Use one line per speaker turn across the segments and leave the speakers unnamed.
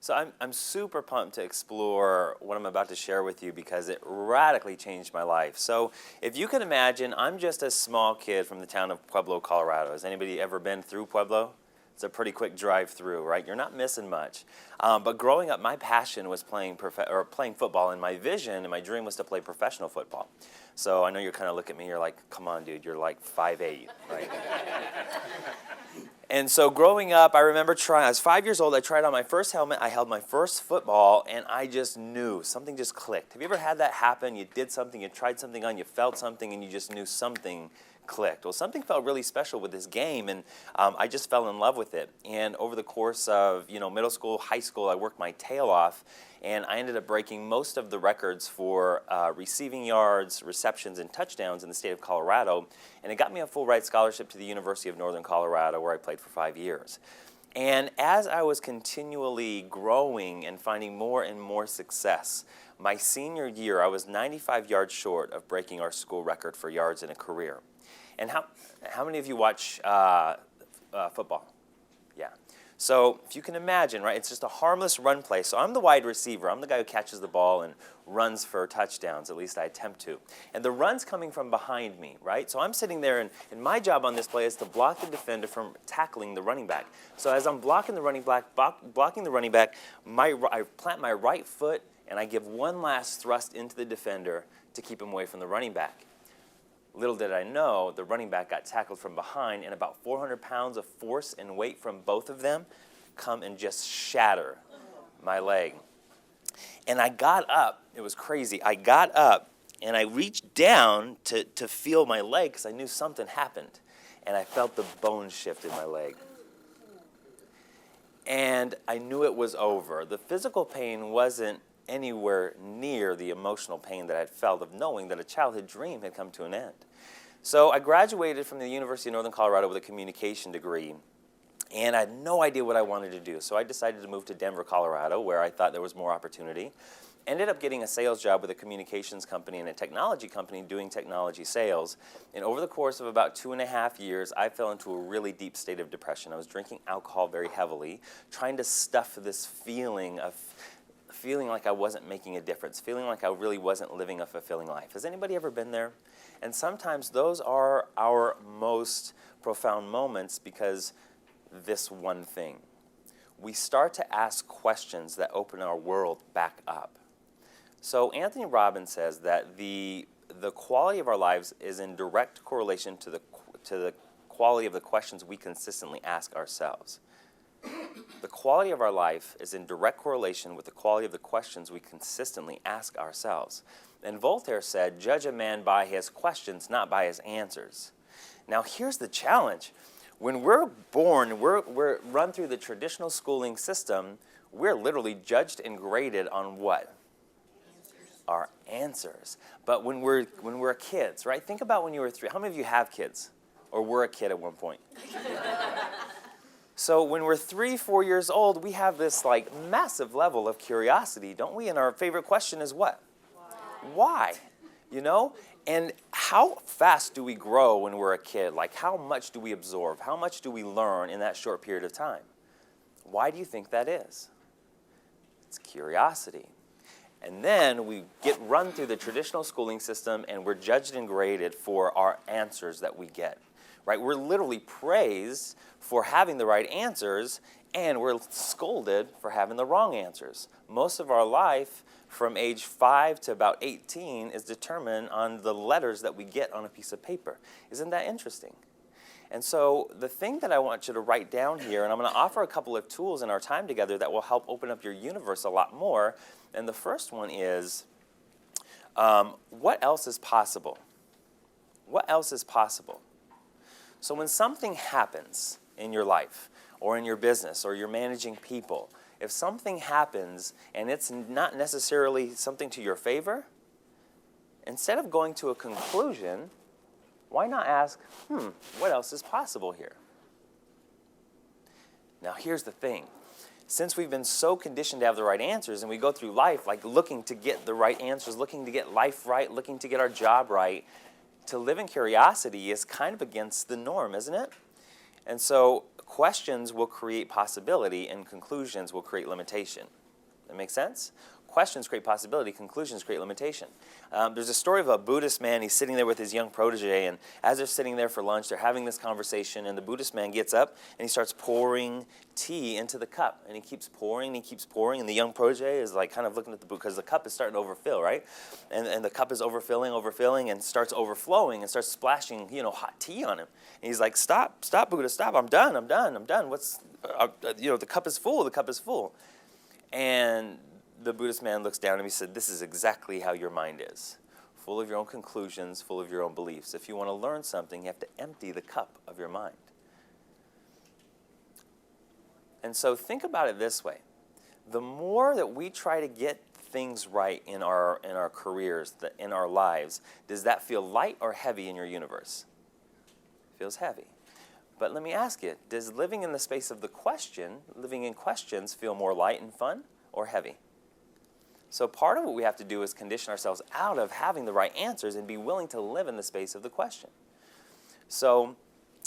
So I'm super pumped to explore what I'm about to share with you because it radically changed my life. So if you can imagine, I'm just a small kid from the town of Pueblo, Colorado. Has anybody ever been through Pueblo? It's a pretty quick drive through, right? You're not missing much. But growing up, my passion was playing football, and my vision and my dream was to play professional football. So I know you're kind of looking at me, you're like, come on, dude, you're like 5'8", right? And so growing up, I remember I was 5 years old, I tried on my first helmet, I held my first football, and I just knew, something just clicked. Have you ever had that happen? You did something, you tried something on, you felt something, and you just knew something clicked. Well, something felt really special with this game, and I just fell in love with it. And over the course of middle school, high school, I worked my tail off, and I ended up breaking most of the records for receiving yards, receptions, and touchdowns in the state of Colorado. And it got me a full ride scholarship to the University of Northern Colorado, where I played for 5 years. And as I was continually growing and finding more and more success, my senior year, I was 95 yards short of breaking our school record for yards in a career. And how many of you watch football? Yeah. So if you can imagine, right, it's just a harmless run play. So I'm the wide receiver. I'm the guy who catches the ball and runs for touchdowns, at least I attempt to. And the run's coming from behind me, right? So I'm sitting there, and my job on this play is to block the defender from tackling the running back. So as I'm blocking the running back, I plant my right foot, and I give one last thrust into the defender to keep him away from the running back. Little did I know, the running back got tackled from behind, and about 400 pounds of force and weight from both of them come and just shatter my leg. And I got up. It was crazy. I got up, and I reached down to feel my leg because I knew something happened. And I felt the bone shift in my leg. And I knew it was over. The physical pain wasn't anywhere near the emotional pain that I'd felt of knowing that a childhood dream had come to an end. So I graduated from the University of Northern Colorado with a communication degree, and I had no idea what I wanted to do. So I decided to move to Denver, Colorado, where I thought there was more opportunity. Ended up getting a sales job with a communications company and a technology company doing technology sales. And over the course of about 2.5 years, I fell into a really deep state of depression. I was drinking alcohol very heavily, trying to stuff this feeling like I wasn't making a difference, feeling like I really wasn't living a fulfilling life. Has anybody ever been there? And sometimes those are our most profound moments because this one thing. We start to ask questions that open our world back up. So Anthony Robbins says that the quality of our lives is in direct correlation to the quality of the questions we consistently ask ourselves. The quality of our life is in direct correlation with the quality of the questions we consistently ask ourselves. And Voltaire said, judge a man by his questions, not by his answers. Now here's the challenge. When we're born, we're run through the traditional schooling system, we're literally judged and graded on what? Our answers. But when we're kids, right? Think about when you were 3. How many of you have kids? Or were a kid at one point? So when we're 3, 4 years old, we have this like massive level of curiosity, don't we? And our favorite question is what? Why? And how fast do we grow when we're a kid? Like how much do we absorb? How much do we learn in that short period of time? Why do you think that is? It's curiosity. And then we get run through the traditional schooling system and we're judged and graded for our answers that we get. Right? We're literally praised for having the right answers, and we're scolded for having the wrong answers. Most of our life, from age 5 to about 18, is determined on the letters that we get on a piece of paper. Isn't that interesting? And so the thing that I want you to write down here, and I'm going to offer a couple of tools in our time together that will help open up your universe a lot more. And the first one is, what else is possible? What else is possible? So when something happens in your life or in your business or you're managing people, if something happens and it's not necessarily something to your favor, instead of going to a conclusion, why not ask, what else is possible here? Now here's the thing. Since we've been so conditioned to have the right answers and we go through life like looking to get the right answers, looking to get life right, looking to get our job right, to live in curiosity is kind of against the norm, isn't it? And so Questions will create possibility, and conclusions will create limitation. That makes sense? Questions create possibility, conclusions create limitation. There's a story of a Buddhist man. He's sitting there with his young protege, and as they're sitting there for lunch, they're having this conversation, and the Buddhist man gets up and he starts pouring tea into the cup, and he keeps pouring, and the young protege is like kind of looking at the book because the cup is starting to overfill, right? And the cup is overfilling, and starts overflowing and starts splashing, hot tea on him. And he's like, "Stop, Buddha, stop! I'm done. What's, the cup is full. And the Buddhist man looks down at him. He said, "This is exactly how your mind is. Full of your own conclusions, full of your own beliefs. If you want to learn something, you have to empty the cup of your mind." And so think about it this way. The more that we try to get things right in our careers, in our lives, does that feel light or heavy in your universe? It feels heavy. But let me ask you, does living in the space of the question, living in questions, feel more light and fun or heavy? So part of what we have to do is condition ourselves out of having the right answers and be willing to live in the space of the question. So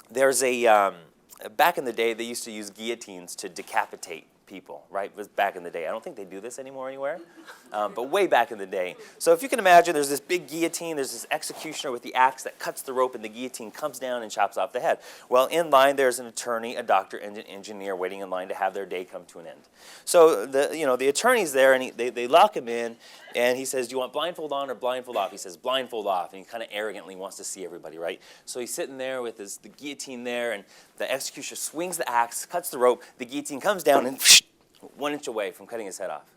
there's back in the day, they used to use guillotines to decapitate people, right? It was back in the day. I don't think they do this anymore anywhere, but way back in the day. So if you can imagine, there's this big guillotine, there's this executioner with the axe that cuts the rope, and the guillotine comes down and chops off the head. Well, in line, there's an attorney, a doctor, and an engineer waiting in line to have their day come to an end. So the attorney's there, and they lock him in, and he says, "Do you want blindfold on or blindfold off?" He says, "Blindfold off," and he kind of arrogantly wants to see everybody, right? So he's sitting there with the guillotine there, and the executioner swings the axe, cuts the rope, the guillotine comes down, and 1 inch away from cutting his head off.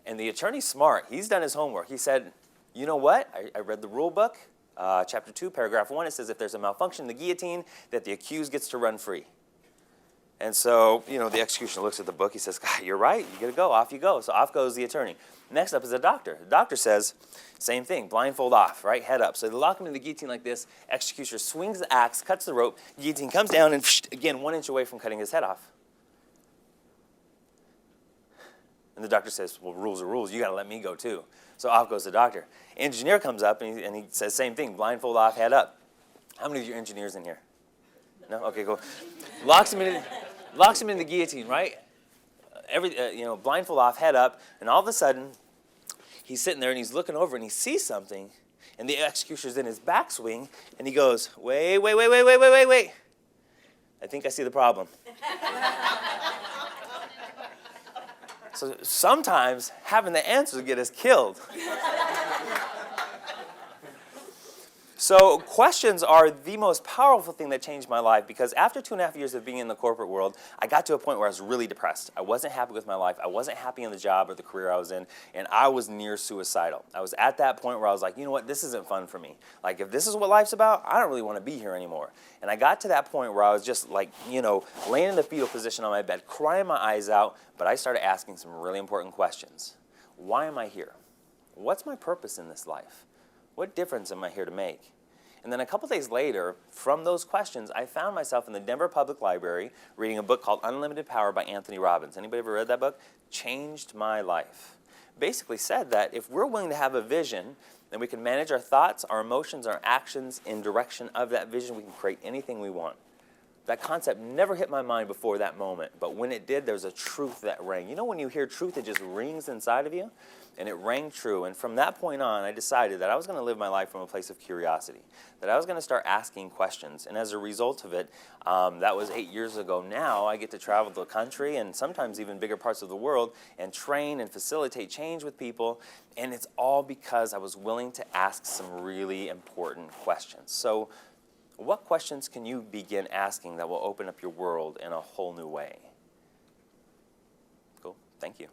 And the attorney's smart. He's done his homework. He said, "You know what? I read the rule book, chapter 2, paragraph 1. It says if there's a malfunction in the guillotine, that the accused gets to run free." And so, the executioner looks at the book. He says, "God, you're right. You got to go. Off you go." So off goes the attorney. Next up is a doctor. The doctor says, same thing, blindfold off, right? Head up. So they lock him in the guillotine like this. Executioner swings the axe, cuts the rope. Guillotine comes down and, again, 1 inch away from cutting his head off. And the doctor says, "Well, rules are rules. You got to let me go too." So off goes the doctor. Engineer comes up and he says, same thing, blindfold off, head up. How many of you are engineers in here? No? Okay, cool. Locks him in the guillotine, right? Blindfold off, head up, and all of a sudden, he's sitting there and he's looking over and he sees something, and the executioner's in his backswing, and he goes, "Wait. I think I see the problem." So sometimes having the answers get us killed. So questions are the most powerful thing that changed my life, because after 2.5 years of being in the corporate world, I got to a point where I was really depressed. I wasn't happy with my life. I wasn't happy in the job or the career I was in, and I was near suicidal. I was at that point where I was like, you know what, this isn't fun for me. Like, if this is what life's about, I don't really want to be here anymore. And I got to that point where I was just like, laying in the fetal position on my bed, crying my eyes out, but I started asking some really important questions. Why am I here? What's my purpose in this life? What difference am I here to make? And then a couple days later, from those questions, I found myself in the Denver Public Library reading a book called Unlimited Power by Anthony Robbins. Anybody ever read that book? Changed my life. Basically said that if we're willing to have a vision, then we can manage our thoughts, our emotions, our actions in direction of that vision. We can create anything we want. That concept never hit my mind before that moment, but when it did, there's a truth that rang. You know when you hear truth, it just rings inside of you? And it rang true. And from that point on, I decided that I was going to live my life from a place of curiosity, that I was going to start asking questions. And as a result of it, that was 8 years ago. Now I get to travel the country and sometimes even bigger parts of the world and train and facilitate change with people. And it's all because I was willing to ask some really important questions. So what questions can you begin asking that will open up your world in a whole new way? Cool. Thank you.